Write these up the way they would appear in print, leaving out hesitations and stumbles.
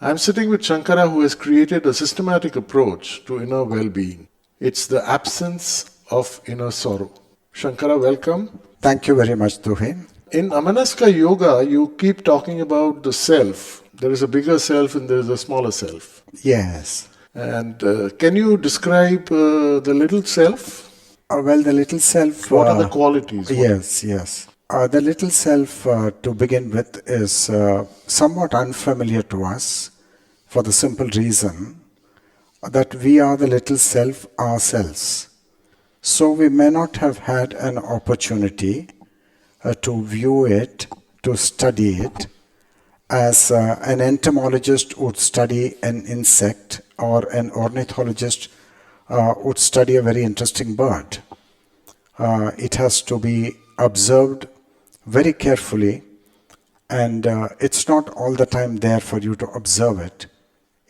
I'm sitting with Shankara, who has created a systematic approach to inner well-being. It's the absence of inner sorrow. Shankara, welcome. Thank you very much, Duhin. In Amanaska Yoga, you keep talking about the self. There is a bigger self and there is a smaller self. Yes. And can you describe the little self? Well, the little self... What are the qualities? Yes. The little self, to begin with, is somewhat unfamiliar to us for the simple reason that we are the little self ourselves. So we may not have had an opportunity to view it, to study it, as an entomologist would study an insect or an ornithologist would study a very interesting bird. It has to be observed very carefully, and it's not all the time there for you to observe it.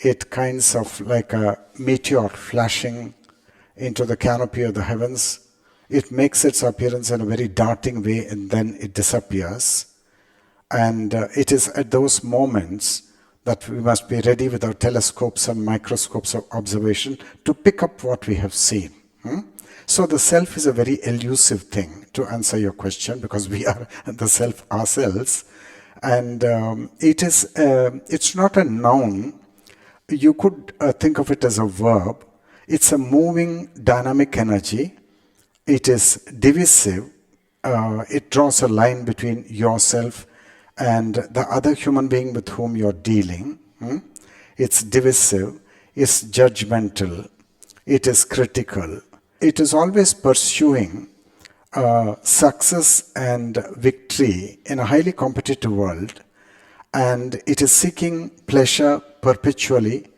It kinds of like a meteor flashing into the canopy of the heavens. It makes its appearance in a very darting way and then it disappears. And it is at those moments that we must be ready with our telescopes and microscopes of observation to pick up what we have seen. So the self is a very elusive thing, to answer your question, because we are the self ourselves. And it's not a noun. You could think of it as a verb. It's a moving dynamic energy. It is divisive. It draws a line between yourself and the other human being with whom you're dealing. It's divisive. It's judgmental. It is critical. It is always pursuing success and victory in a highly competitive world, and it is seeking pleasure perpetually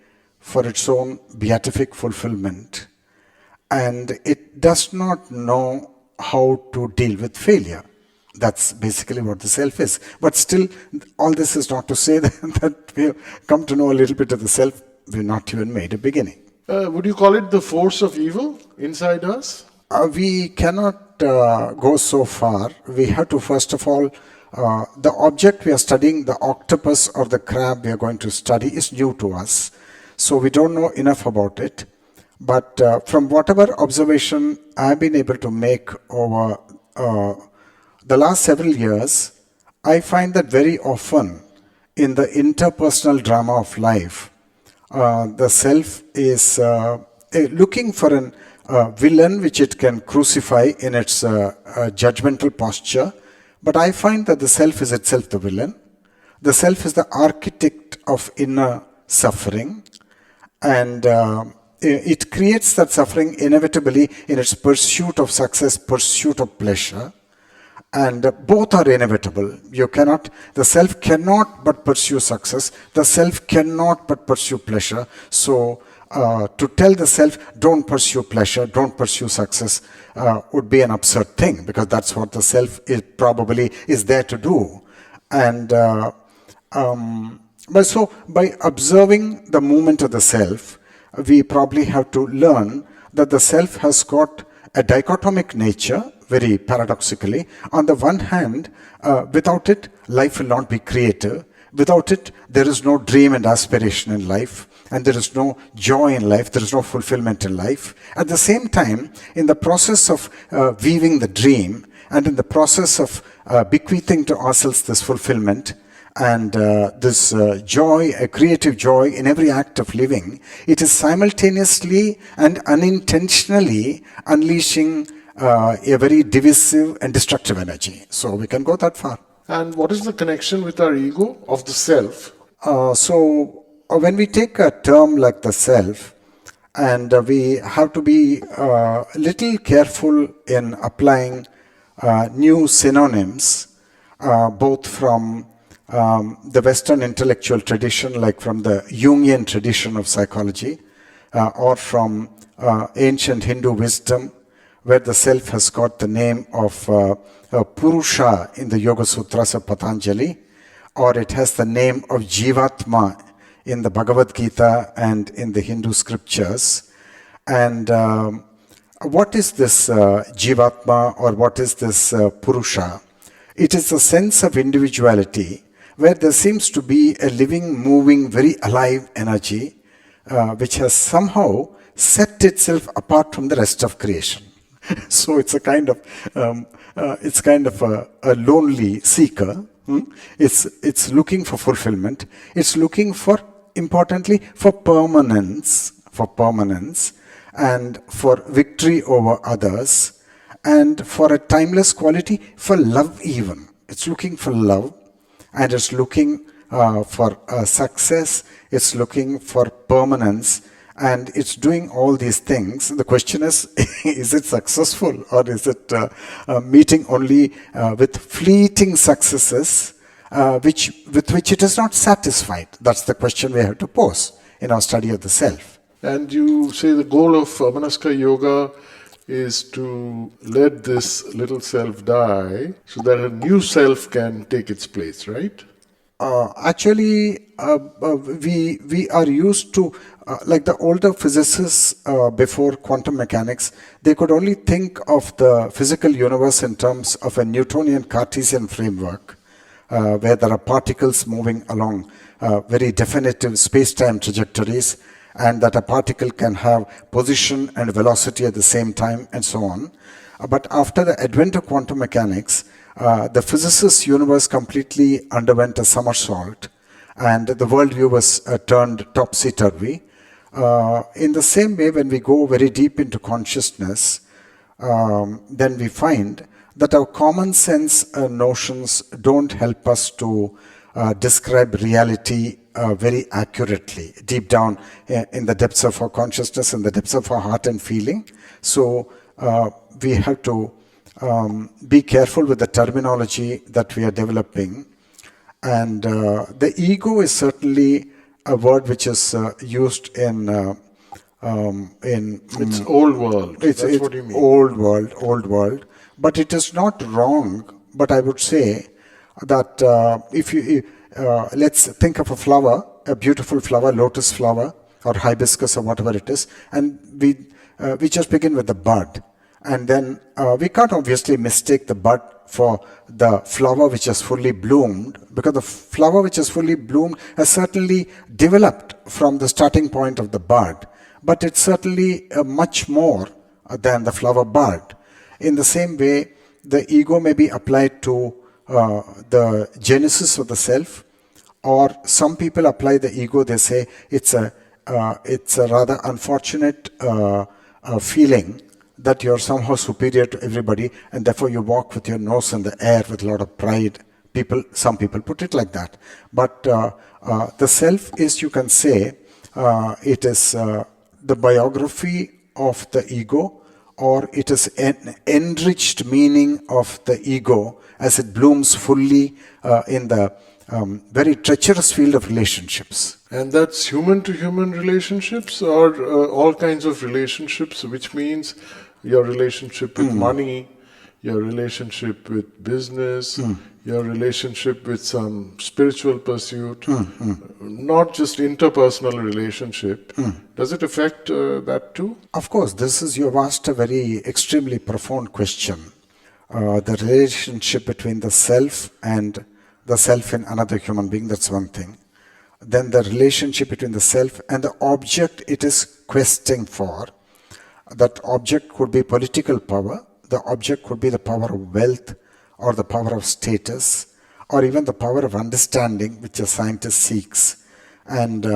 for its own beatific fulfillment, and it does not know how to deal with failure. That's basically what the self is. But still, all this is not to say that we have come to know a little bit of the self. We've not even made a beginning. Would you call it the force of evil inside us? We cannot go so far. We have to, first of all, the object we are studying, the octopus or the crab we are going to study, is new to us. So we don't know enough about it. But from whatever observation I've been able to make over the last several years, I find that very often in the interpersonal drama of life, the self is looking for a villain which it can crucify in its judgmental posture. But I find that the self is itself the villain. The self is the architect of inner suffering, and it creates that suffering inevitably in its pursuit of success, pursuit of pleasure. And both are inevitable. The self cannot but pursue success. The self cannot but pursue pleasure. So to tell the self, don't pursue pleasure, don't pursue success, would be an absurd thing, because that's what the self probably is there to do. And so by observing the movement of the self, we probably have to learn that the self has got a dichotomic nature, very paradoxically. On the one hand, without it, life will not be creative. Without it, there is no dream and aspiration in life, and there is no joy in life, there is no fulfillment in life. At the same time, in the process of weaving the dream, and in the process of bequeathing to ourselves this fulfillment, and this joy, a creative joy in every act of living, it is simultaneously and unintentionally unleashing a very divisive and destructive energy. So we can go that far. And what is the connection with our ego of the self? So when we take a term like the self, and we have to be a little careful in applying new synonyms, both from the Western intellectual tradition, like from the Jungian tradition of psychology, or from ancient Hindu wisdom, where the self has got the name of Purusha in the Yoga Sutras of Patanjali, or it has the name of Jivatma in the Bhagavad Gita and in the Hindu scriptures. And what is this Jivatma, or what is this Purusha? It is a sense of individuality where there seems to be a living, moving, very alive energy which has somehow set itself apart from the rest of creation. So it's a kind of a lonely seeker. It's looking for fulfillment. It's looking for, importantly, for permanence, and for victory over others, and for a timeless quality, for love even. It's looking for love, and it's looking for success. It's looking for permanence, and it's doing all these things. The question is it successful, or is it meeting only with fleeting successes with which it is not satisfied? That's the question we have to pose in our study of the self. And you say the goal of Amanaska yoga is to let this little self die so that a new self can take its place, right? Actually, we are used to, like the older physicists before quantum mechanics, they could only think of the physical universe in terms of a Newtonian Cartesian framework, where there are particles moving along very definitive space-time trajectories, and that a particle can have position and velocity at the same time, and so on. But after the advent of quantum mechanics, the physicist's universe completely underwent a somersault, and the worldview was turned topsy-turvy. In the same way, when we go very deep into consciousness, then we find that our common sense notions don't help us to describe reality very accurately, deep down in the depths of our consciousness, in the depths of our heart and feeling. So we have to be careful with the terminology that we are developing. And the ego is certainly a word which is used in it's old world. That's what you mean. Old world. But it is not wrong. But I would say that if you let's think of a flower, a beautiful flower, lotus flower or hibiscus or whatever it is, and we just begin with the bud. And then we can't obviously mistake the bud for the flower which has fully bloomed, because the flower which has fully bloomed has certainly developed from the starting point of the bud, but it's certainly much more than the flower bud. In the same way, the ego may be applied to the genesis of the self, or some people apply the ego, they say it's a rather unfortunate feeling that you're somehow superior to everybody, and therefore you walk with your nose in the air with a lot of pride. Some people put it like that. But the self is, you can say, it is the biography of the ego, or it is an enriched meaning of the ego as it blooms fully in the very treacherous field of relationships. And that's human-to-human relationships, or all kinds of relationships, which means your relationship with money, your relationship with business, your relationship with some spiritual pursuit, not just interpersonal relationship. Does it affect that too? Of course, you have asked a very extremely profound question. The relationship between the self and the self in another human being, that's one thing. Then the relationship between the self and the object it is questing for. That object could be political power, the object could be the power of wealth, or the power of status, or even the power of understanding, which a scientist seeks. And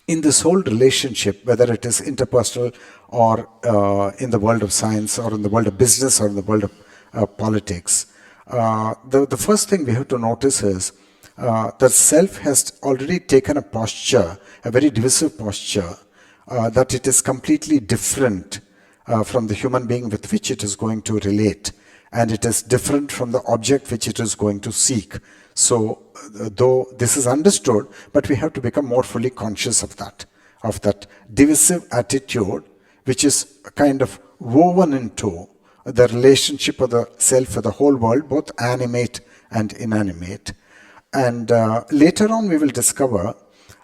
in this whole relationship, whether it is interpersonal or in the world of science, or in the world of business, or in the world of politics, the first thing we have to notice is the self has already taken a posture, a very divisive posture, that it is completely different from the human being with which it is going to relate, and it is different from the object which it is going to seek. So, though this is understood, but we have to become more fully conscious of that divisive attitude, which is kind of woven into the relationship of the self with the whole world, both animate and inanimate. And later on we will discover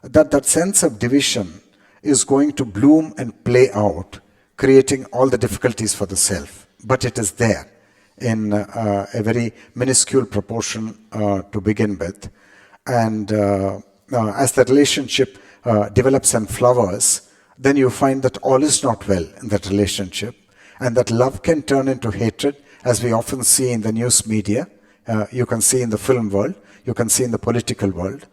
that sense of division is going to bloom and play out, creating all the difficulties for the self. But it is there in a very minuscule proportion to begin with. And as the relationship develops and flowers, then you find that all is not well in that relationship, and that love can turn into hatred, as we often see in the news media. You can see in the film world, you can see in the political world.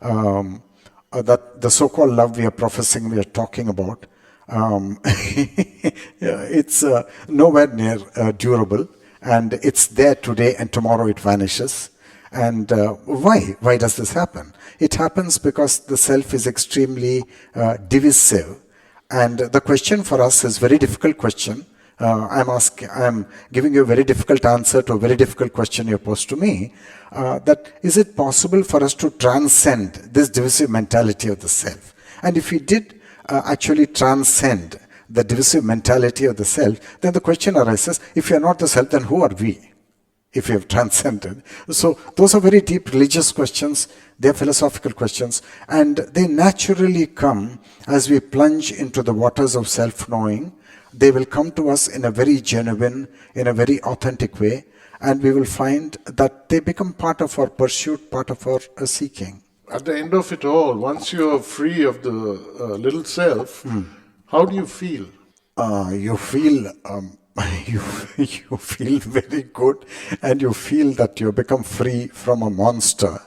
That the so-called love we are professing, we are talking about, it's nowhere near durable, and it's there today and tomorrow it vanishes. And why? Why does this happen? It happens because the self is extremely divisive. And the question for us is very difficult question. I'm giving you a very difficult answer to a very difficult question you posed to me. That is it possible for us to transcend this divisive mentality of the self? And if we did actually transcend the divisive mentality of the self, then the question arises: if we are not the self, then who are we? If we have transcended. So those are very deep religious questions, they're philosophical questions, and they naturally come as we plunge into the waters of self-knowing. They will come to us in a very genuine, in a very authentic way, and we will find that they become part of our pursuit, part of our seeking. At the end of it all, once you are free of the little self, how do you feel? You feel you feel very good, and you feel that you become free from a monster.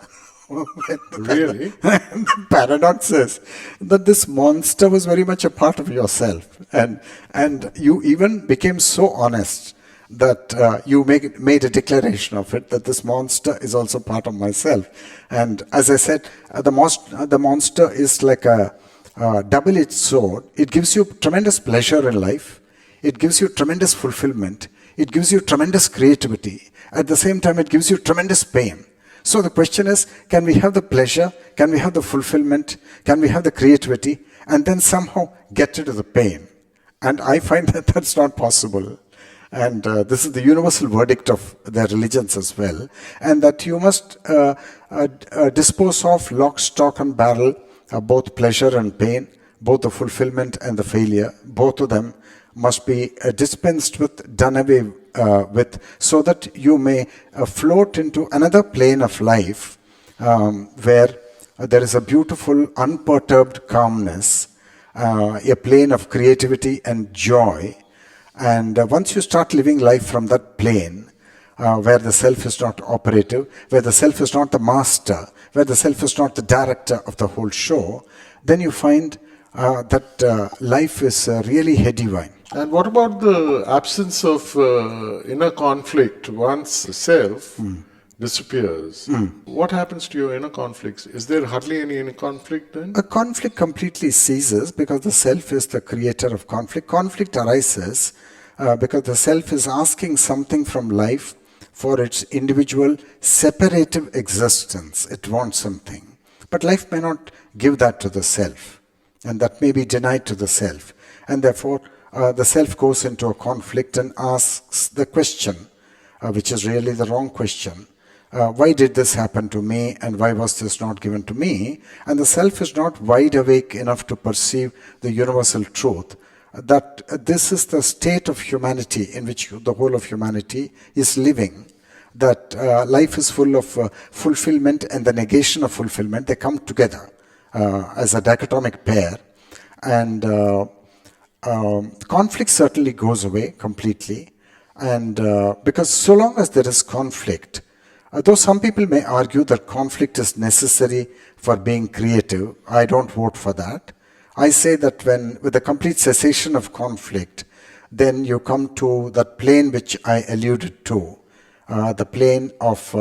Really? The paradox is that this monster was very much a part of yourself, and you even became so honest that you made a declaration of it, that this monster is also part of myself. And as I said, the monster is like a double-edged sword. It gives you tremendous pleasure in life. It gives you tremendous fulfillment. It gives you tremendous creativity. At the same time, it gives you tremendous pain. So the question is, can we have the pleasure? Can we have the fulfillment? Can we have the creativity? And then somehow get rid of the pain? And I find that that's not possible. And this is the universal verdict of their religions as well. And that you must dispose of lock, stock and barrel, both pleasure and pain, both the fulfillment and the failure, both of them must be dispensed with, done away with, so that you may float into another plane of life where there is a beautiful, unperturbed calmness, a plane of creativity and joy. And once you start living life from that plane, where the self is not operative, where the self is not the master, where the self is not the director of the whole show, then you find that life is really heady wine. And what about the absence of inner conflict once the self disappears? What happens to your inner conflicts? Is there hardly any inner conflict then? A conflict completely ceases because the self is the creator of conflict. Conflict arises because the self is asking something from life for its individual separative existence. It wants something. But life may not give that to the self, and that may be denied to the self. And therefore, the self goes into a conflict and asks the question, which is really the wrong question. Why did this happen to me, and why was this not given to me? And the self is not wide awake enough to perceive the universal truth, that this is the state of humanity in which the whole of humanity is living, that life is full of fulfillment and the negation of fulfillment. They come together as a dichotomic pair, and conflict certainly goes away completely. And because so long as there is conflict, though some people may argue that conflict is necessary for being creative, I don't vote for that. I say that with the complete cessation of conflict, then you come to that plane which I alluded to, the plane of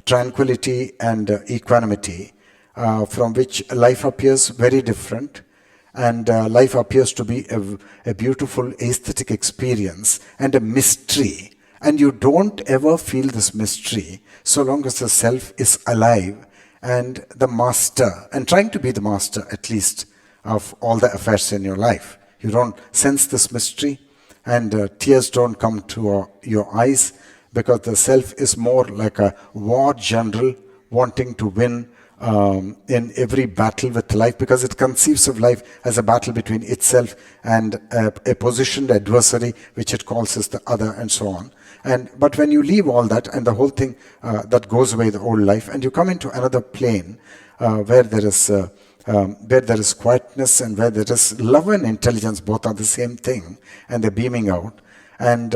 tranquility and equanimity, from which life appears very different, and life appears to be a beautiful aesthetic experience and a mystery. And you don't ever feel this mystery so long as the self is alive and the master, and trying to be the master at least of all the affairs in your life. You don't sense this mystery, and tears don't come to your eyes, because the self is more like a war general wanting to win in every battle with life, because it conceives of life as a battle between itself and a positioned adversary, which it calls as the other, and so on. But when you leave all that and the whole thing that goes away, the old life, and you come into another plane where there is quietness and where there is love and intelligence, both are the same thing, and they're beaming out. And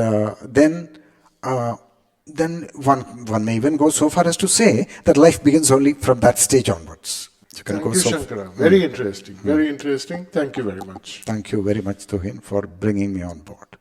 then one may even go so far as to say that life begins only from that stage onwards. You can Thank go you, so Shankara. Very interesting. Very interesting. Thank you very much. Thank you very much, Tuhin, for bringing me on board.